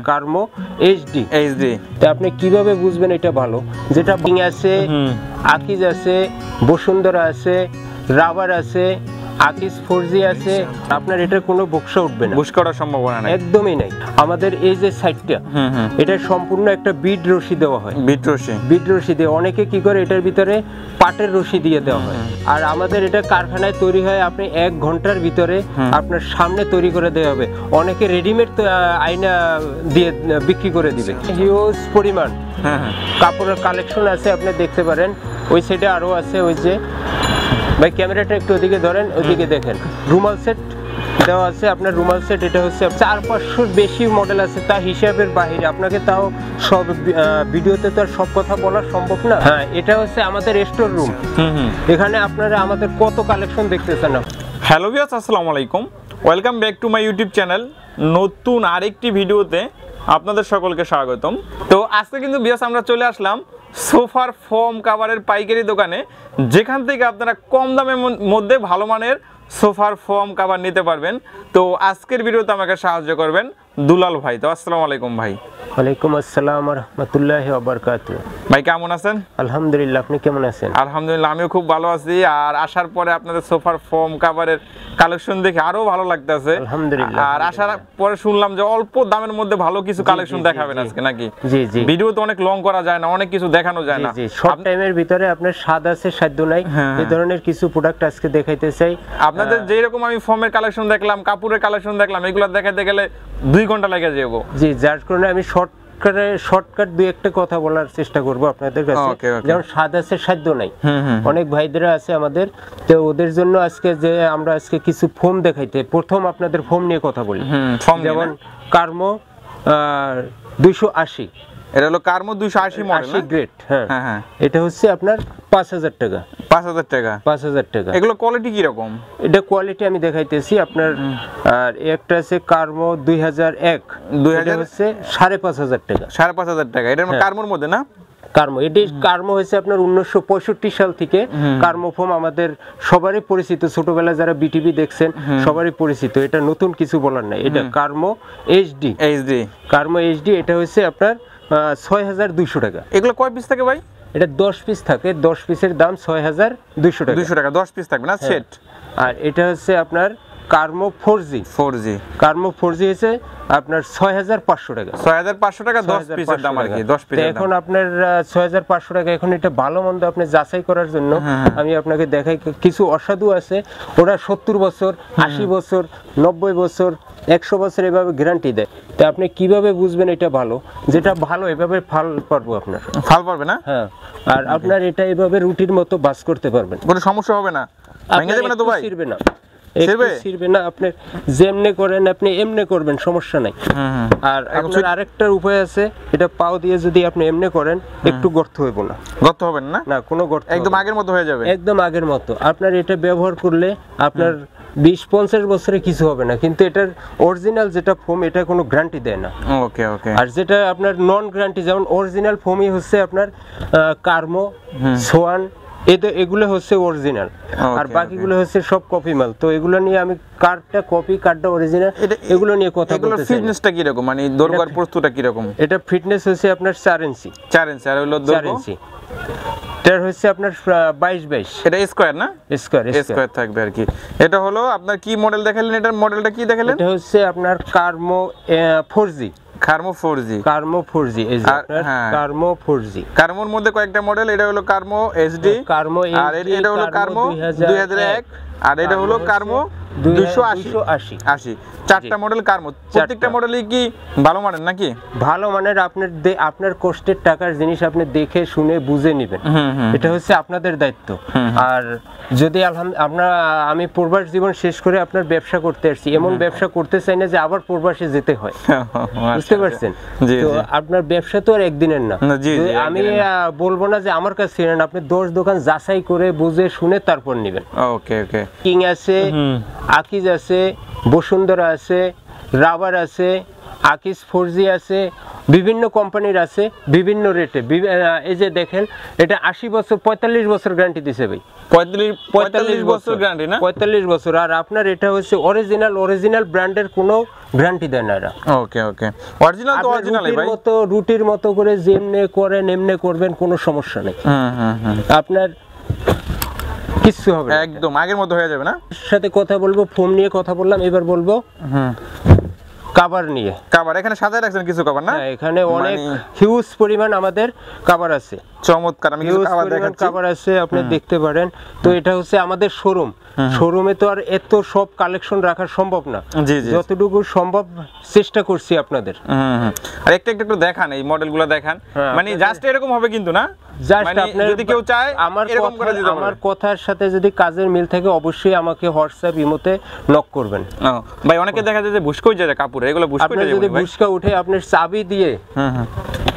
কার্মো HD. তা আপনি কিভাবে বুঝবেন এটা ভালো? যেটা বিং আছে, আকিজ আছে, বসুন্ধরা আছে, রাবার আছে, আকিজ 4G আছে, আপনার এটার কোনো বক্সা উঠবে না, বুশ করার সম্ভাবনা নাই, একদমই নাই। আমাদের এই যে সাইডটা, এটা সম্পূর্ণ একটা বিড রশি দেওয়া হয়, বিড রশি দিয়ে অনেকে কি করে এটার ভিতরে পাটের রশি দিয়ে দেওয়া হয়। আর আমাদের এটা কারখানায় তৈরি হয়, আপনি 1 ঘন্টার ভিতরে আপনার সামনে তৈরি করে দেওয়া হবে। অনেকে রেডিমেড আয়না দিয়ে বিক্রি করে দিবে। হিউজ পরিমাণ কাপড়ের কালেকশন আছে, আপনি দেখতে পারেন। ওই সাইডে আরো আছে, ওই যে ভাই ক্যামেরাটা একটু ওদিকে ধরেন, ওদিকে দেখেন, রুমাল সেট দেওয়া আছে। আপনার রুমাল সেট এটা হচ্ছে 400-500 বেশি মডেল আছে, তা হিসাবের বাইরে। আপনাকে তাও সব ভিডিওতে তো আর সব কথা বলা সম্ভব না। হ্যাঁ, এটা হচ্ছে আমাদের স্টোর রুম। এখানে আপনারা আমাদের কত কালেকশন দেখতেছেন। হ্যালো ভিউয়ার্স, আসসালামু আলাইকুম, welcome back to my YouTube channel. নতুন আরেকটি ভিডিওতে আপনাদের সকলকে স্বাগতম। তো আজকে কিন্তু ভিউয়ার্স আমরা চলে আসলাম সোফার ফোম কাভারের পাইকারি দোকানে, যেখান থেকে আপনারা কম দামের মধ্যে ভালো মানের সোফার ফোম কাভার নিতে পারবেন। তো আজকের ভিডিওতে আমাকে সাহায্য করবেন দুলাল ভাই। তো আসসালামু আলাইকুম ভাই। ওয়ালাইকুম আসসালাম ওয়া রাহমাতুল্লাহি ওয়া বারাকাতুহু। ভাই কেমন আছেন? আলহামদুলিল্লাহ, আপনি কেমন আছেন? আলহামদুলিল্লাহ, আমিও খুব ভালো আছি। আর আসার পরে আপনাদের সোফার ফোম কাভারের কালেকশন দেখে আরো ভালো লাগতেছে, আলহামদুলিল্লাহ। আর আসার পরে শুনলাম যে অল্প দামের মধ্যে ভালো কিছু কালেকশন দেখাবেন আজকে, নাকি? জি জি। ভিডিও তো অনেক লং করা যায় না, অনেক কিছু দেখানো যায় না। জি, শর্ট টাইমের ভিতরে আপনার স্বাদ আছে সাধ্য নাই, এই ধরনের কিছু প্রোডাক্ট আজকে দেখাইতে চাই আপনাদের। যেই রকম আমি ফোমের কালেকশন দেখলাম, কাপড়ের কালেকশন দেখলাম, এগুলো দেখাতে গেলে 2 ঘন্টা লেগে যাবো। জি, যার কারণে আমি শর্টকাট দুই একটা কথা বলার চেষ্টা করব আপনাদের কাছে। যেমন স্বাদ আছে সাধ্য নাই, অনেক ভাইদেরা আছে আমাদের, তো ওদের জন্য আজকে যে আমরা আজকে কিছু ফোম দেখাইতে, প্রথম আপনাদের ফোম নিয়ে কথা বলি। যেমন কার্মো 280, এটা হলো কার্মো 280 মডেল গ্রেড। হ্যাঁ, এটা হচ্ছে আপনার 5000 টাকা। 5000 টাকা? 5000 টাকা। এগুলো কোয়ালিটি কি রকম? এটা কোয়ালিটি আমি দেখাইতেছি আপনার। আর একটা আছে কার্মো 2001, এটা হচ্ছে 5500 টাকা। 5500 টাকা। এটা কার্মোর মধ্যে না? কার্মো, এটি কার্মো হয়েছে আপনার 1965 সাল থেকে। কার্মো ফোম আমাদের সবারই পরিচিত, ছোটবেলায় যারা বিটিভি দেখছেন সবারই পরিচিত, এটা নতুন কিছু বলার নাই। এটা কার্মো এইচডি। কার্মো এইচডি, এটা হচ্ছে আপনার 6200 টাকা। এগুলো কয় পিস থাকে ভাই? এটা 10 পিস থাকে, 10 পিসের দাম 6200 টাকা। 200 টাকা 10 পিস থাকবে না সেট? আর এটা হচ্ছে আপনার কার্মো 4G। কার্মো 4G হচ্ছে আপনার 6500 টাকা। 6500 টাকা 10 পিসের দাম আর কি, 10 পিসের দাম। এখন আপনার 6500 টাকা। এখন এটা ভালো মন্দ আপনি যাচাই করার জন্য আমি আপনাকে দেখাই। কিছু অসাধু আছে, ওরা 70 বছর, 80 বছর, 90 বছর, 100 বছর এভাবে গ্যারান্টি দেয়। তো আপনি কিভাবে বুঝবেন এটা ভালো? যেটা ভালো এভাবে ফাল পারবো আপনার, ফাল পারবে না? হ্যাঁ। আর আপনার এটা এভাবে রুটির মতো বাস করতে পারবেন, কোনো সমস্যা হবে না, ভেঙে যাবে না তো ভাই? ছিড়বে না, ছিড়বে না। আপনি যেমনে করেন আপনি এমনে করবেন, সমস্যা নাই। আর আপনার আরেকটার উপায় আছে, এটা পাও দিয়ে যদি আপনি এমনে করেন একটু গর্ত হইব না। গর্ত হবে না? না, কোনো গর্ত, একদম আগের মতো হয়ে যাবে, একদম আগের মতো। আপনার এটা ব্যবহার করলে আপনার 20-50 বছরে কিছু হবে না, কিন্তু এটার অরিজিনাল যেটা ফোম এটা কোনো গ্যারান্টি দেয় না। ওকে ওকে। আর যেটা আপনার নন গ্যারান্টি, যেমন অরিজিনাল ফোমই হচ্ছে আপনার কার্মো, সোয়ান, এগুলো হচ্ছে অরিজিনাল, আর বাকিগুলো হচ্ছে সব কপি মাল। তো এগুলো নিয়ে আমি কার্ডটা কপি, কার্ডটা অরিজিনাল, এগুলো নিয়ে কথা বলতে চাই। ফিটনেসটা কি রকম, মানে দৈর্ঘ্য আর প্রস্থটা কি রকম? এটা ফিটনেস হচ্ছে আপনার 4 ইঞ্চি। 4 ইঞ্চি। আর হলো দৈর্ঘ্য 4 ইঞ্চি। এটার হচ্ছে আপনার 22-22। এটা স্কয়ার না? স্কয়ার থাকবে আর কি। এটা হলো আপনার কি মডেল দেখালেন? এটার মডেলটা কি দেখালেন? এটা হচ্ছে আপনার কার্মো 4G। কার্মো 4G। এই যে আপনার কার্মো 4G। কার্মোর মধ্যে কয়েকটা মডেল, এটা হলো কার্মো এইচডি, আর এটা হলো কার্মো 2001, আর এটা হলো কার্মো 280। 4টা মডেল কার্মো। প্রত্যেকটা মডেলই কি ভালো মানের নাকি? ভালো মানের। আপনার কষ্টের টাকার জিনিস আপনি দেখে শুনে বুঝে নেবেন, এটা হচ্ছে আপনাদের দায়িত্ব। আর যদি আমি প্রবাস জীবন শেষ করে আপনার ব্যবসা করতে আসছি, এমন ব্যবসা করতে চাই না যে আবার প্রবাসে যেতে হয়, বুঝতে পারছেন? তো আপনার ব্যবসা তো আর একদিনের না। আমি বলবো না যে আমার কাছে নেন, আপনি 10 দোকান যাচাই করে বুঝে শুনে তারপর নেবেন। ওকে ওকে। কিং আছে, আকিজ আছে, বসুন্ধরা আছে, রাবার আছে, আকিজ 4G আছে, বিভিন্ন কোম্পানির আছে, বিভিন্ন রেটে। এই যে দেখেন, এটা 80 বছর 45 বছর গ্যারান্টি দিছে ভাই। 45 বছর গ্যারান্টি না? 45 বছর। আর আপনার এটা হচ্ছে অরিজিনাল ব্র্যান্ডের কোনো গ্যারান্টি দেয় না এরা। ওকে ওকে, অরিজিনাল তো অরিজিনালই ভাই। রুটির মতো করে যেমনে করেন এমনে করবেন, কোনো সমস্যা নেই। আপনার কিচ্ছু হবে না, একদম আগের মতো হয়ে যাবে না? সাথে কথা বলবো, ফোন নিয়ে কথা বললাম, এবার বলবো কভার নিয়ে। কভার এখানে সাজায় রাখছেন কিছু কভার না? এখানে অনেক হিউজ পরিমাণ আমাদের কভার আছে। চমৎকার, আমি কিছু কভার দেখাচ্ছি। কভার আছে, আপনি দেখতে পারেন। তো এটা হচ্ছে আমাদের শোরুমে তো আর এত সব কালেকশন রাখা সম্ভব না। জি জি, যতটুকু সম্ভব চেষ্টা করছি আপনাদের। আর একটা একটু দেখান, এই মডেলগুলো দেখান, মানে জাস্ট এরকম হবে কিন্তু না, জাস্ট মানে আপনার যদি কেউ চায় এরকম করে দিতে পারবে। আমার কথার সাথে যদি কাজের মিল থাকে অবশ্যই আমাকে হোয়াটসঅ্যাপ ইমোতে নক করবেন। ভাই অনেকে দেখা যায় যে বুশকা হয়ে যায় কাপড়, এগুলো বুশকা হয়ে যায়। যদি বুশকা উঠে আপনার চাবি দিয়ে,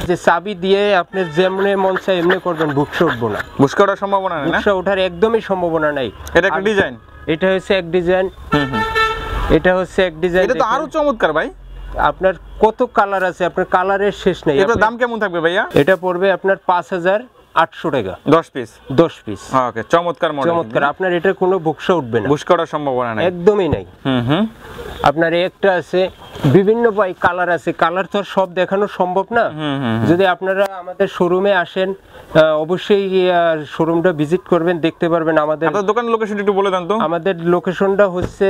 যে চাবি দিয়ে আপনি যেমনে মন চায় এমনি করবেন, বুশকা উঠবো না। বুশকা ওঠার সম্ভাবনা নেই না? বুশকা ওঠার একদমই সম্ভাবনা নাই। এটা একটা ডিজাইন, এটা হচ্ছে এক ডিজাইন, এটা হচ্ছে এক ডিজাইন। এটা তো আরো চমৎকার ভাই। আপনার কত কালার আছে, আপনার কালারের শেষ নেই। এটার দাম কেমন থাকবে ভাইয়া? এটা পড়বে আপনার 5800 টাকা 10 পিস। 10 পিস। ওকে, চমৎকার মডেল, চমৎকার। আপনার এটা কোনো বুকশা উঠবে না, বুশকা ওঠার সম্ভাবনা নাই, একদমই নাই। আপনার একটা আছে, বিভিন্ন ভাই কালার আছে, কালার তো সব দেখানো সম্ভব না। যদি আপনারা আমাদের শোরুমে আসেন, অবশ্যই শোরুমটা ভিজিট করবেন, দেখতে পারবেন। আমাদের দোকানের লোকেশন একটু বলে দেন তো। আমাদের লোকেশনটা হচ্ছে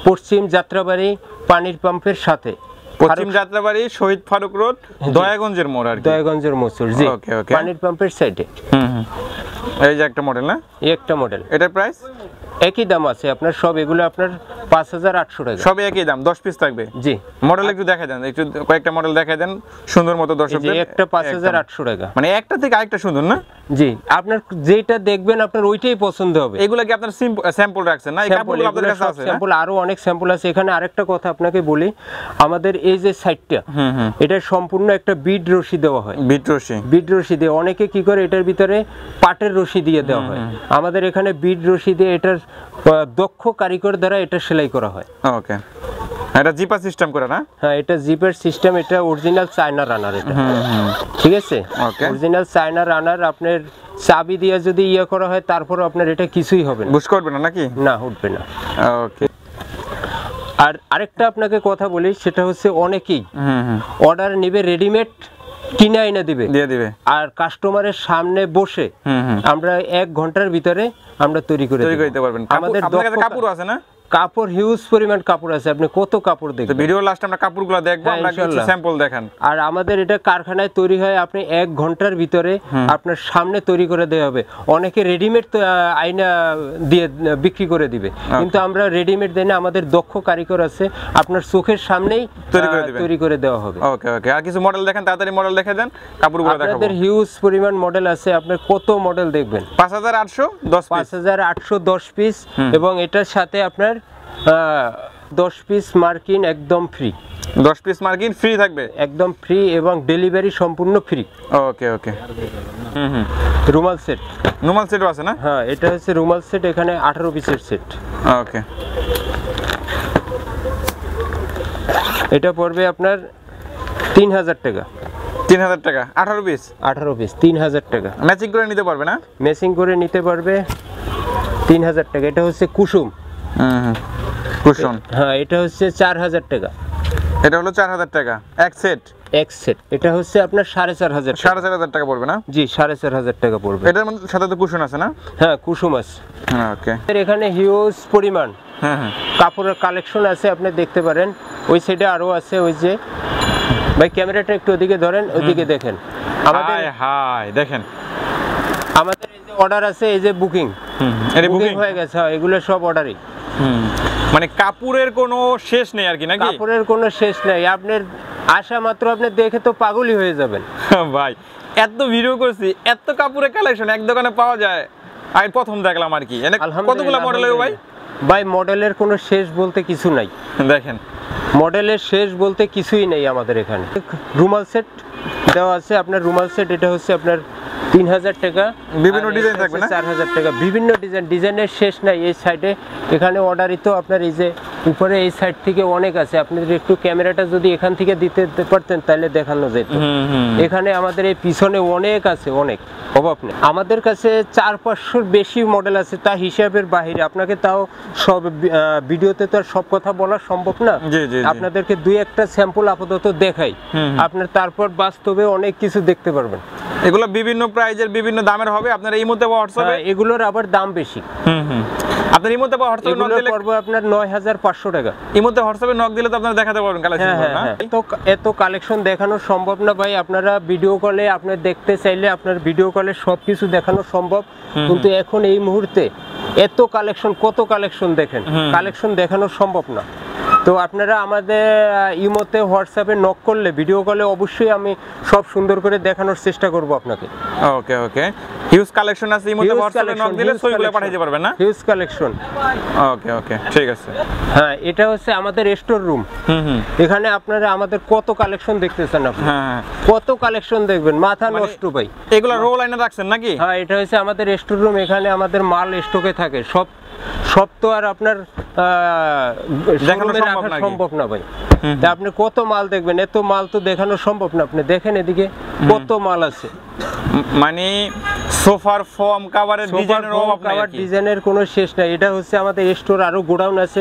পশ্চিম যাত্রাবাড়ি পানির পাম্পের সাথে, পশ্চিম যাত্রাবাড়ি শহীদ ফারুক রোড, দয়াগঞ্জের মোড় আর কি। দয়াগঞ্জের মোড়, জি। ওকে ওকে, পানির পাম্পের সাইডে। এই যে একটা মডেল না? এই একটা মডেল। এটার প্রাইস একই দাম আছে আপনার, সব এগুলো আপনার 5800 টাকা। সব একই দাম, 10 পিস থাকবে। জি। মডেল একটু দেখাই দেন, একটু কয়েকটা মডেল দেখাই দেন সুন্দর মতো দর্শকদের। এই একটা 5800 টাকা, মানে একটা থেকে আরেকটা সুন্দর না? জি। আপনার যেটা দেখবেন আপনার ওইটাই পছন্দ হবে। এগুলা কি আপনার স্যাম্পল রাখছেন না? এই কাপড়গুলো আপনাদের কাছে আছে না? স্যাম্পল আরো অনেক স্যাম্পল আছে। এখানে আরেকটা কথা আপনাকে বলি, আমাদের এই যে সাইডটা, এটা সম্পূর্ণ একটা বিড রশি দেওয়া হয়। বিড রশি দিয়ে অনেকে কি করে, এটার ভিতরে পাটের রশি দিয়ে দেওয়া হয়। আমাদের এখানে বিড রশি দিয়ে এটার দক্ষ কারিগর দ্বারা এটা সেলাই করা হয়। ওকে, এটা জিপার সিস্টেম করে না? হ্যাঁ, এটা জিপার সিস্টেম। এটা অরিজিনাল চায়না রানার, এটা ঠিক আছে। অরিজিনাল চায়না রানার। আপনার চাবি দিয়ে যদি করা হয়, তারপরে আপনার এটা কিছুই হবে না, বুশ করবে না নাকি? না, উঠবে না। ওকে। আর আরেকটা আপনাকে কথা বলি, সেটা হচ্ছে অনেকেই অর্ডার নিবে, রেডিমেড কিনে আইনা দিয়ে দিবে, আর কাস্টমারের সামনে বসে আমরা 1 ঘন্টার ভিতরে আমরা তৈরি করে দিতে পারবেন। আমাদের কাপড় আছে না? কাপড় হিউজ পরিমাণ কাপড় আছে, আপনি কত কাপড় দেখবেন। ভিডিও লাস্ট আমরা কাপড়গুলো দেখবো, আমরা কিছু স্যাম্পল দেখান। আর আমাদের এটা কারখানায় তৈরি হয়, আপনি 1 ঘন্টার ভিতরে আপনার সামনে তৈরি করে দেওয়া হবে। অনেকে রেডিমেড আইনা দিয়ে বিক্রি করে দিবে, কিন্তু আমরা রেডিমেড দেই না, আমাদের দক্ষ কারিগর আছে, আপনার চোখের সামনেই তৈরি করে দেওয়া হবে। ওকে ওকে, আর কিছু মডেল দেখেন, তাড়াতাড়ি মডেল দেখে দেন, কাপড়গুলো দেখাবো। আমাদের হিউজ পরিমাণ মডেল আছে, আপনি কত মডেল দেখবেন। 5810 পিস, এবং এটার সাথে আপনার 10 পিস মার্কিন একদম ফ্রি। 10 পিস মার্কিন ফ্রি থাকবে, একদম ফ্রি, এবং ডেলিভারি সম্পূর্ণ ফ্রি। ওকে ওকে। রুমাল সেটও আছে না? হ্যাঁ, এটা হচ্ছে রুমাল সেট, এখানে 18 পিসের সেট। ওকে, এটা পড়বে আপনার 3000 টাকা। 3000 টাকা 18 পিস? 18 পিস 3000 টাকা। ম্যাচিং করে নিতে পারবে না? ম্যাচিং করে নিতে পারবে 3000 টাকা। এটা হচ্ছে কুসুম। হ্যাঁ, এটা হচ্ছে 4000 টাকা। এটা হলো 4000 টাকা এক সেট। এটা হচ্ছে আপনার 4500 টাকা পড়বে না? জি, 4500 টাকা পড়বে। এটার সাথে তো কুশন আছে না? হ্যাঁ, কুসুম আছে। ওকে, এখানে হিউজ পরিমাণ কাপড়ের কালেকশন আছে, আপনি দেখতে পারেন। ওই সাইডে আরো আছে। ওই যে ভাই, ক্যামেরাটা একটু ওদিকে ধরেন, ওদিকে দেখেন। আমাদের দেখেন, আমাদের এই যে অর্ডার আছে, এই যে বুকিং হয়ে গেছে। এগুলো সব অর্ডারই। মানে কাপড়ের কোনো শেষ নেই আর কি, নাকি? কাপড়ের কোনো শেষ নেই। আপনার আসা মাত্র আপনি দেখে তো পাগলই হয়ে যাবেন। ভাই, এত ভিডিও করছি, এত কাপড়ের কালেকশন এক দোকানে পাওয়া যায় আমি প্রথম দেখলাম আর কি। কতগুলো মডেল হবে ভাই? মডেলের কোনো শেষ বলতে কিছু নাই। দেখেন, মডেলের শেষ বলতে কিছুই নেই আমাদের এখানে। রুমাল সেট দেওয়া আছে আপনার। রুমাল সেট এটা হচ্ছে আপনার 3000 টাকা। বিভিন্ন ডিজাইন থাকবে না? 4000 টাকা। বিভিন্ন ডিজাইনের শেষ নাই। এই সাইডে এখানে অর্ডারই তো আপনার এই যে উপরে এই সাইড থেকে অনেক আছে, আপনাদের একটু ক্যামেরাটা যদি এখান থেকে দিতে পারতেন তাহলে দেখানো যেত। এখানে আমাদের এই পিছনে অনেক আছে, অনেক অভাব নেই। আমাদের কাছে 400-500 বেশি মডেল আছে, তা হিসাবের বাইরে। আপনাকে তাও সব ভিডিওতে তো আর সব কথা বলা সম্ভব না, আপনাদেরকে 2-1টা স্যাম্পল আপাতত দেখাই, আপনার তারপর বাস্তবে অনেক কিছু দেখতে পারবেন। এগুলো বিভিন্ন প্রাইজের বিভিন্ন দামের হবে। আপনার এই মধ্যে হোয়াটসঅ্যাপে এগুলোর আবার দাম বেশি। আপনার এই মধ্যে হোয়াটসঅ্যাপে নক দিলে পড়বে আপনার 9500 টাকা। এই মধ্যে হোয়াটসঅ্যাপে নক দিলে তো আপনারা দেখাতে পারবেন কালেকশন। এত কালেকশন দেখানো সম্ভব না ভাই। আপনারা ভিডিও কলে আপনি দেখতে চাইলে আপনার ভিডিও কলে সবকিছু দেখানো সম্ভব, কিন্তু এখন এই মুহূর্তে এত কালেকশন, কত কালেকশন দেখেন, কালেকশন দেখানো সম্ভব না। তো আপনারা আমাদের ইমোতে হোয়াটসঅ্যাপে নক করলে, ভিডিও কলে অবশ্যই আমি সব সুন্দর করে দেখানোর চেষ্টা করব আপনাকে। ওকে ওকে, হিউজ কালেকশন আছে। ইমোতে হোয়াটসঅ্যাপে নক দিলে ছবিগুলো পাঠিয়ে পারবেন না? Huge collection. ওকে ওকে, ঠিক আছে। হ্যাঁ, এটা হচ্ছে আমাদের স্টোর রুম। এখানে আপনারা আমাদের কত কালেকশন দেখতেছেন আপনি। হ্যাঁ, কত কালেকশন দেখবেন, মাথা নষ্ট ভাই। এগুলা রো লাইনে রাখছেন নাকি? হ্যাঁ, এটা হচ্ছে আমাদের স্টোর রুম। এখানে আমাদের মাল স্টকে থাকে। সব তো আর আপনার দেখানো সম্ভব না ভাই। তা আপনি কত মাল দেখবেন, এত মাল তো দেখানো সম্ভব না। আপনি দেখেন এদিকে কত মাল আছে। মানে সোফার ফর্ম কভারের ডিজাইনের কোনো শেষ নাই। এটা হচ্ছে আমাদের স্টোর, আরো গোডাউন আছে।